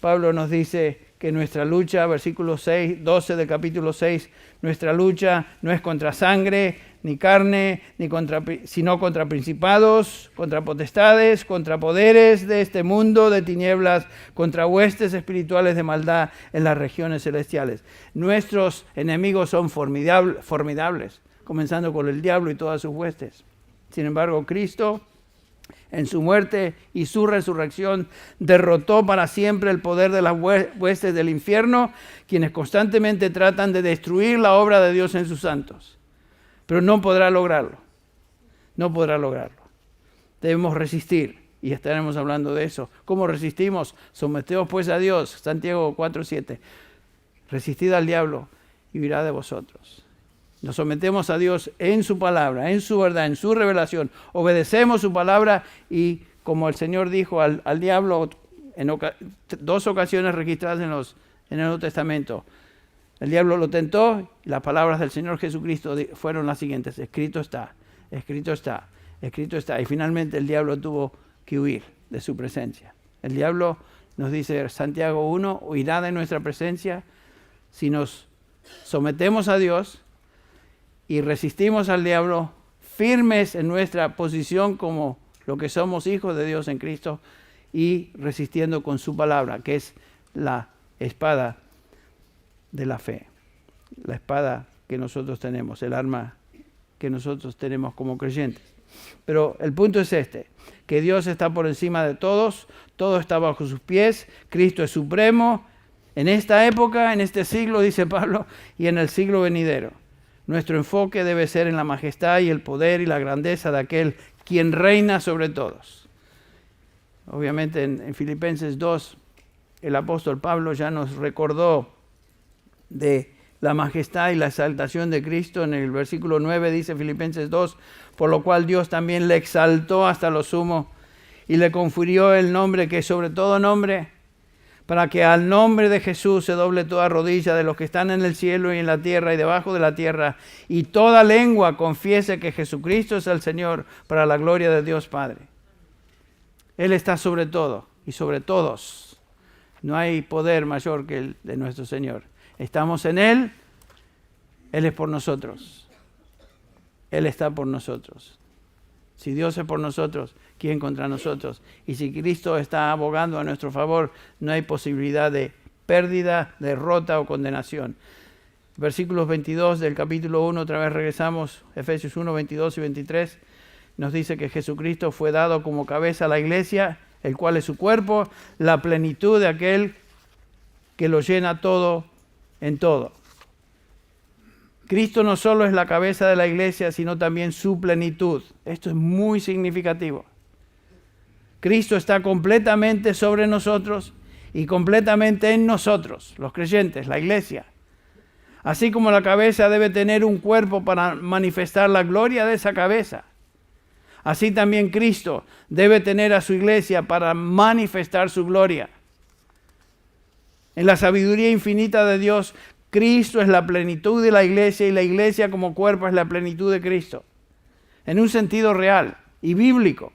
[SPEAKER 1] Pablo nos dice que nuestra lucha, versículo 12 del capítulo 6, nuestra lucha no es contra sangre ni carne, sino contra principados, contra potestades, contra poderes de este mundo de tinieblas, contra huestes espirituales de maldad en las regiones celestiales. Nuestros enemigos son formidables, comenzando con el diablo y todas sus huestes. Sin embargo, Cristo, en su muerte y su resurrección, derrotó para siempre el poder de las huestes del infierno, quienes constantemente tratan de destruir la obra de Dios en sus santos. Pero no podrá lograrlo. No podrá lograrlo. Debemos resistir, y estaremos hablando de eso. ¿Cómo resistimos? Someteos pues a Dios. Santiago 4:7. Resistid al diablo y huirá de vosotros. Nos sometemos a Dios en su palabra, en su verdad, en su revelación. Obedecemos su palabra y, como el Señor dijo al diablo en 2 ocasiones registradas en el Nuevo Testamento, el diablo lo tentó y las palabras del Señor Jesucristo fueron las siguientes: escrito está, escrito está, escrito está. Y finalmente el diablo tuvo que huir de su presencia. El diablo, nos dice Santiago 1, huirá de nuestra presencia si nos sometemos a Dios y resistimos al diablo, firmes en nuestra posición como lo que somos hijos de Dios en Cristo y resistiendo con su palabra, que es la espada de la fe, la espada que nosotros tenemos, el arma que nosotros tenemos como creyentes. Pero el punto es que Dios está por encima de todos, todo está bajo sus pies, Cristo es supremo en esta época, en este siglo, dice Pablo, y en el siglo venidero. Nuestro enfoque debe ser en la majestad y el poder y la grandeza de aquel quien reina sobre todos. Obviamente en Filipenses 2, el apóstol Pablo ya nos recordó de la majestad y la exaltación de Cristo. En el versículo 9 dice Filipenses 2, por lo cual Dios también le exaltó hasta lo sumo y le confirió el nombre que es sobre todo nombre, para que al nombre de Jesús se doble toda rodilla de los que están en el cielo y en la tierra y debajo de la tierra, y toda lengua confiese que Jesucristo es el Señor, para la gloria de Dios Padre. Él está sobre todo y sobre todos. No hay poder mayor que el de nuestro Señor. Estamos en Él, Él es por nosotros. Él está por nosotros. Si Dios es por nosotros, ¿quién contra nosotros? Y si Cristo está abogando a nuestro favor, no hay posibilidad de pérdida, derrota o condenación. Versículos 22 del capítulo 1, otra vez regresamos, Efesios 1, 22 y 23, nos dice que Jesucristo fue dado como cabeza a la iglesia, el cual es su cuerpo, la plenitud de aquel que lo llena todo en todo. Cristo no solo es la cabeza de la iglesia, sino también su plenitud. Esto es muy significativo. Cristo está completamente sobre nosotros y completamente en nosotros, los creyentes, la iglesia. Así como la cabeza debe tener un cuerpo para manifestar la gloria de esa cabeza, así también Cristo debe tener a su iglesia para manifestar su gloria. En la sabiduría infinita de Dios, Cristo es la plenitud de la iglesia y la iglesia como cuerpo es la plenitud de Cristo. En un sentido real y bíblico.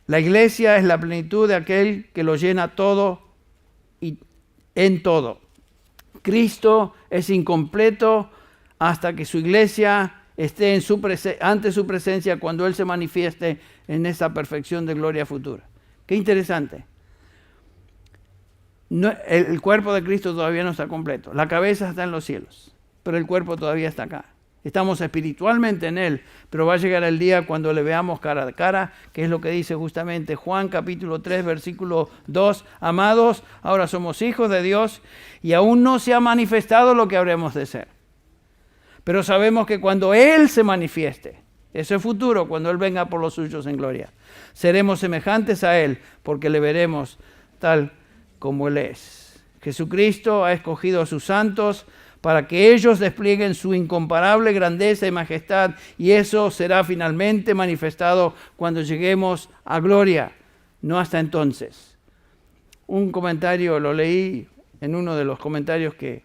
[SPEAKER 1] La iglesia es la plenitud de aquel que lo llena todo y en todo. Cristo es incompleto hasta que su iglesia esté ante su presencia cuando Él se manifieste en esa perfección de gloria futura. Qué interesante. No, el cuerpo de Cristo todavía no está completo. La cabeza está en los cielos, pero el cuerpo todavía está acá. Estamos espiritualmente en Él, pero va a llegar el día cuando le veamos cara a cara, que es lo que dice justamente Juan capítulo 3, versículo 2. Amados, ahora somos hijos de Dios y aún no se ha manifestado lo que habremos de ser. Pero sabemos que cuando Él se manifieste, eso es futuro, cuando Él venga por los suyos en gloria, seremos semejantes a Él porque le veremos tal como Él es. Jesucristo ha escogido a sus santos para que ellos desplieguen su incomparable grandeza y majestad, y eso será finalmente manifestado cuando lleguemos a gloria, no hasta entonces. Un comentario, lo leí en uno de los comentarios que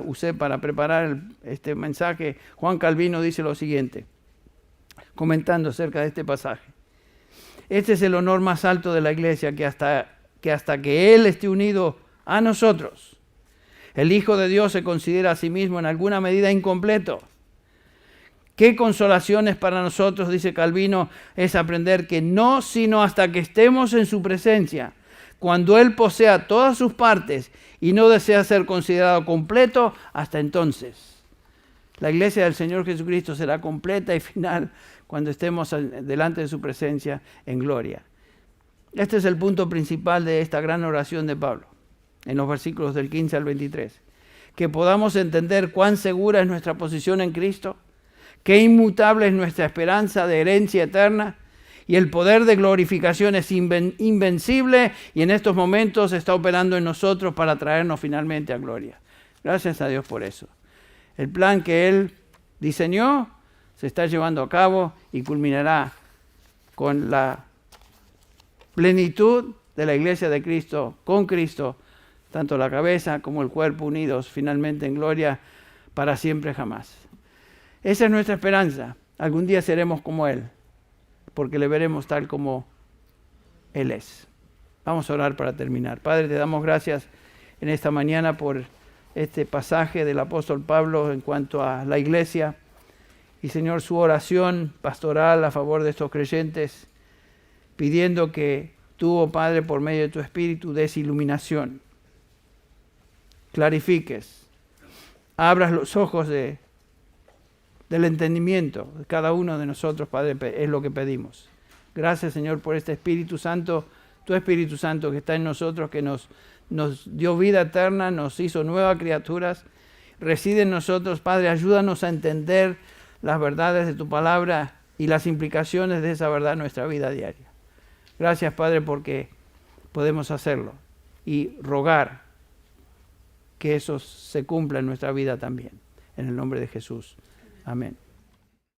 [SPEAKER 1] usé para preparar este mensaje. Juan Calvino dice lo siguiente, comentando acerca de este pasaje. Este es el honor más alto de la iglesia, que hasta que Él esté unido a nosotros, el Hijo de Dios se considera a sí mismo en alguna medida incompleto. Qué consolaciones para nosotros, dice Calvino, es aprender que no sino hasta que estemos en su presencia, cuando Él posea todas sus partes y no desea ser considerado completo, hasta entonces. La iglesia del Señor Jesucristo será completa y final cuando estemos delante de su presencia en gloria. Este es el punto principal de esta gran oración de Pablo, en los versículos del 15 al 23. Que podamos entender cuán segura es nuestra posición en Cristo, qué inmutable es nuestra esperanza de herencia eterna, y el poder de glorificación es invencible y en estos momentos está operando en nosotros para traernos finalmente a gloria. Gracias a Dios por eso. El plan que Él diseñó se está llevando a cabo y culminará con la plenitud de la iglesia de Cristo, con Cristo, tanto la cabeza como el cuerpo unidos finalmente en gloria para siempre jamás. Esa es nuestra esperanza. Algún día seremos como Él, porque le veremos tal como Él es. Vamos a orar para terminar. Padre, te damos gracias en esta mañana por este pasaje del apóstol Pablo en cuanto a la iglesia. Y Señor, su oración pastoral a favor de estos creyentes, pidiendo que tú, oh Padre, por medio de tu Espíritu, des iluminación, clarifiques, abras los ojos del entendimiento de cada uno de nosotros, Padre, es lo que pedimos. Gracias, Señor, por este Espíritu Santo, tu Espíritu Santo que está en nosotros, que nos dio vida eterna, nos hizo nuevas criaturas, reside en nosotros. Padre, ayúdanos a entender las verdades de tu palabra y las implicaciones de esa verdad en nuestra vida diaria. Gracias, Padre, porque podemos hacerlo y rogar que eso se cumpla en nuestra vida también. En el nombre de Jesús. Amén.